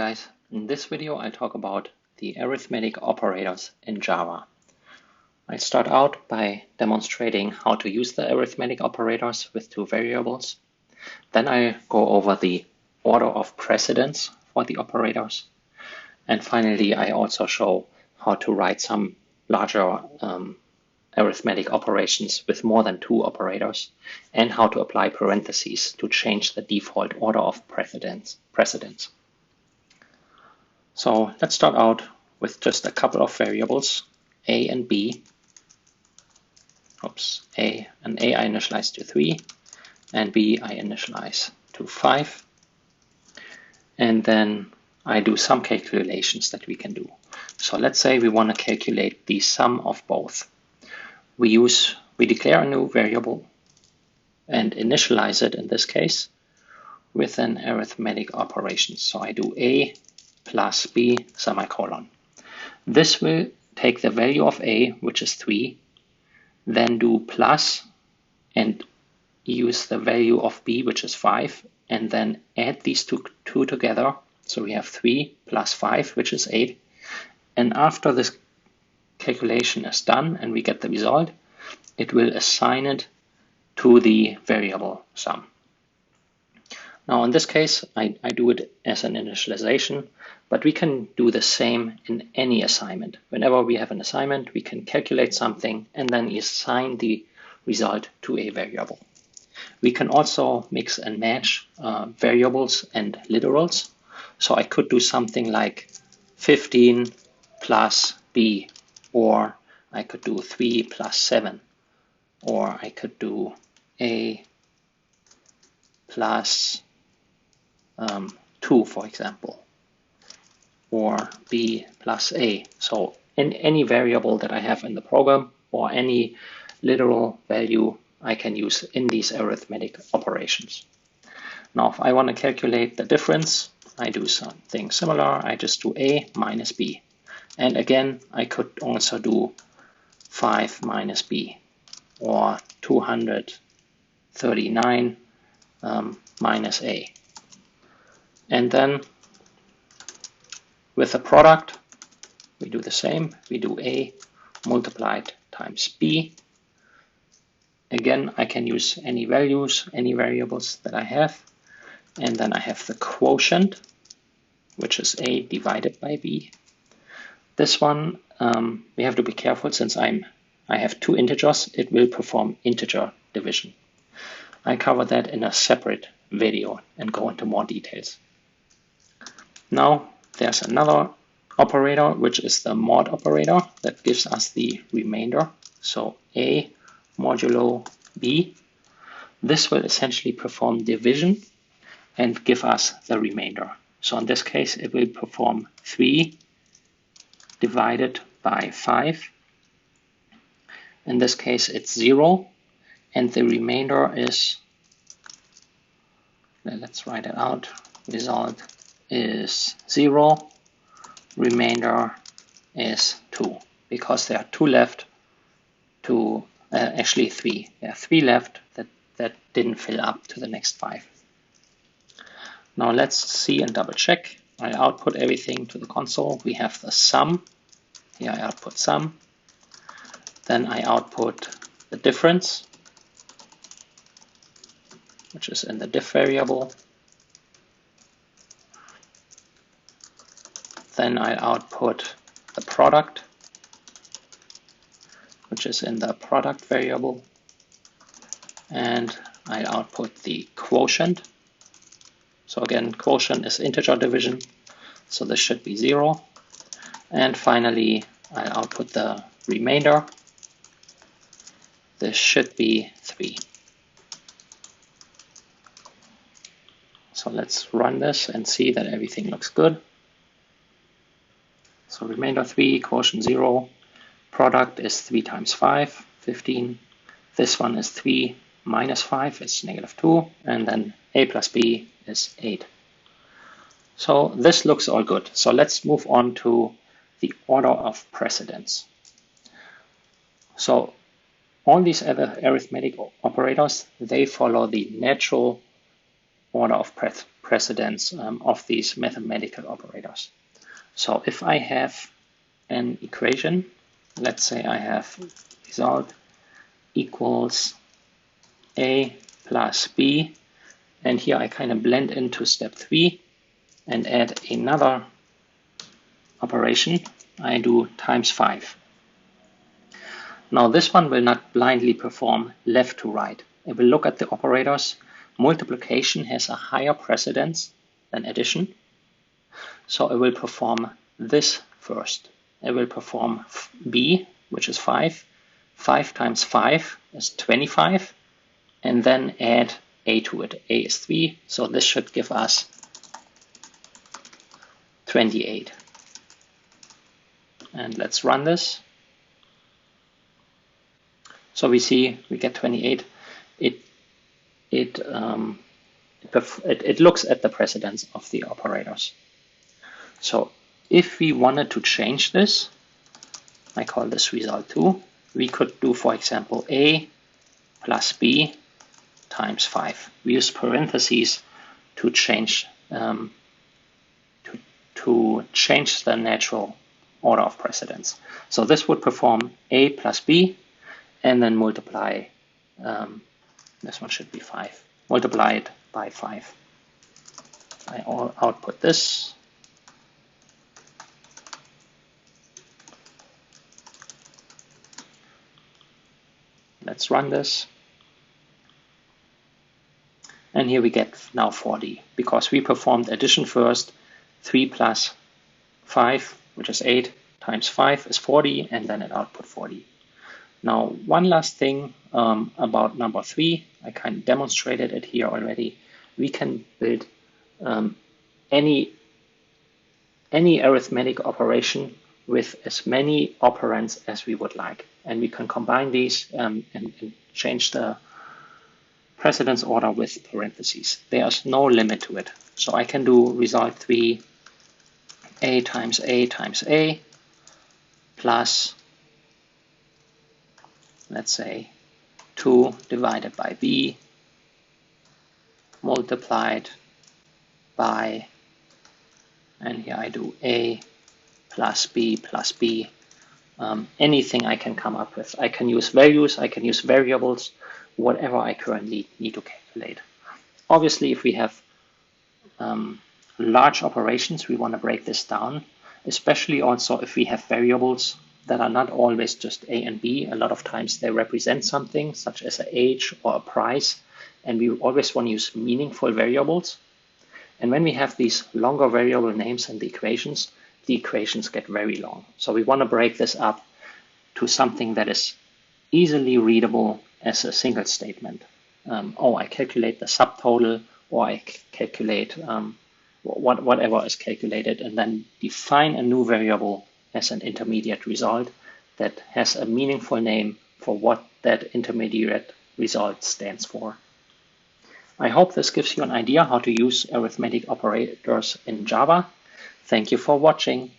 Guys, in this video I'll talk about the arithmetic operators in Java. I'll start out by demonstrating how to use the arithmetic operators with two variables. Then I'll go over the order of precedence for the operators. And finally, I also show how to write some larger arithmetic operations with more than two operators and how to apply parentheses to change the default order of precedence. So let's start out with just a couple of variables, a and b. A I initialize to 3 and b I initialize to 5. And then I do some calculations that we can do. So let's say we want to calculate the sum of both. We declare a new variable and initialize it in this case with an arithmetic operation. So I do a plus b semicolon. This will take the value of a, which is 3, then do plus and use the value of b, which is 5, and then add these two together. So we have 3 plus 5, which is 8. And after this calculation is done and we get the result, it will assign it to the variable sum. Now in this case, I do it as an initialization, but we can do the same in any assignment. Whenever we have an assignment, we can calculate something and then assign the result to a variable. We can also mix and match variables and literals. So I could do something like 15 plus b, or I could do 3 plus 7, or I could do a plus 2, for example, or b plus a. So in any variable that I have in the program or any literal value I can use in these arithmetic operations. Now, if I want to calculate the difference, I do something similar. I just do a minus b. And again, I could also do 5 minus b, or 239 minus a. And then with the product, we do the same. We do a multiplied times b. Again, I can use any values, any variables that I have. And then I have the quotient, which is a divided by b. This one, we have to be careful since I have two integers. It will perform integer division. I cover that in a separate video and go into more details. Now there's another operator, which is the mod operator that gives us the remainder. So a modulo b. This will essentially perform division and give us the remainder. So in this case, it will perform 3 divided by 5. In this case, it's 0, and the remainder is, let's write it out, result is 0, remainder is 2, because there are 2 left to, actually 3. There are 3 left that didn't fill up to the next 5. Now let's see and double check. I output everything to the console. We have the sum. Here I output sum. Then I output the difference, which is in the diff variable. Then I output the product, which is in the product variable. And I output the quotient. So again, quotient is integer division, so this should be 0. And finally, I output the remainder. This should be 3. So let's run this and see that everything looks good. So remainder 3, quotient 0, product is 3 times 5, 15. This one is 3 minus 5, it's -2, and then a plus b is 8. So this looks all good. So let's move on to the order of precedence. So all these other arithmetic operators, they follow the natural order of precedence of these mathematical operators. So if I have an equation, let's say I have result equals A plus B, and here I kind of blend into step 3 and add another operation. I do times 5. Now this one will not blindly perform left to right. It will look at the operators. Multiplication has a higher precedence than addition, so it will perform this first. It will perform B, which is 5. 5 times 5 is 25, and then add A to it. A is 3, so this should give us 28. And let's run this. So we see we get 28. It looks at the precedence of the operators. So if we wanted to change this, I call this result 2. We could do, for example, A plus B times 5. We use parentheses to change to change the natural order of precedence. So this would perform A plus B, and then multiply, this one should be 5, multiply it by 5. I output this. Let's run this. And here we get now 40, because we performed addition first. 3 plus 5, which is 8, times 5 is 40, and then it output 40. Now, one last thing about number 3, I kind of demonstrated it here already. We can build any arithmetic operation with as many operands as we would like. And we can combine these and change the precedence order with parentheses. There's no limit to it. So I can do result 3, A times A times A, plus, let's say, 2 divided by B, multiplied by, and here I do A plus B plus B. Anything I can come up with. I can use values, I can use variables, whatever I currently need to calculate. Obviously, if we have large operations, we want to break this down, especially also if we have variables that are not always just A and B. A lot of times they represent something, such as an age or a price, and we always want to use meaningful variables. And when we have these longer variable names in the equations get very long. So we want to break this up to something that is easily readable as a single statement. I calculate the subtotal, or I calculate whatever is calculated, and then define a new variable as an intermediate result that has a meaningful name for what that intermediate result stands for. I hope this gives you an idea how to use arithmetic operators in Java. Thank you for watching.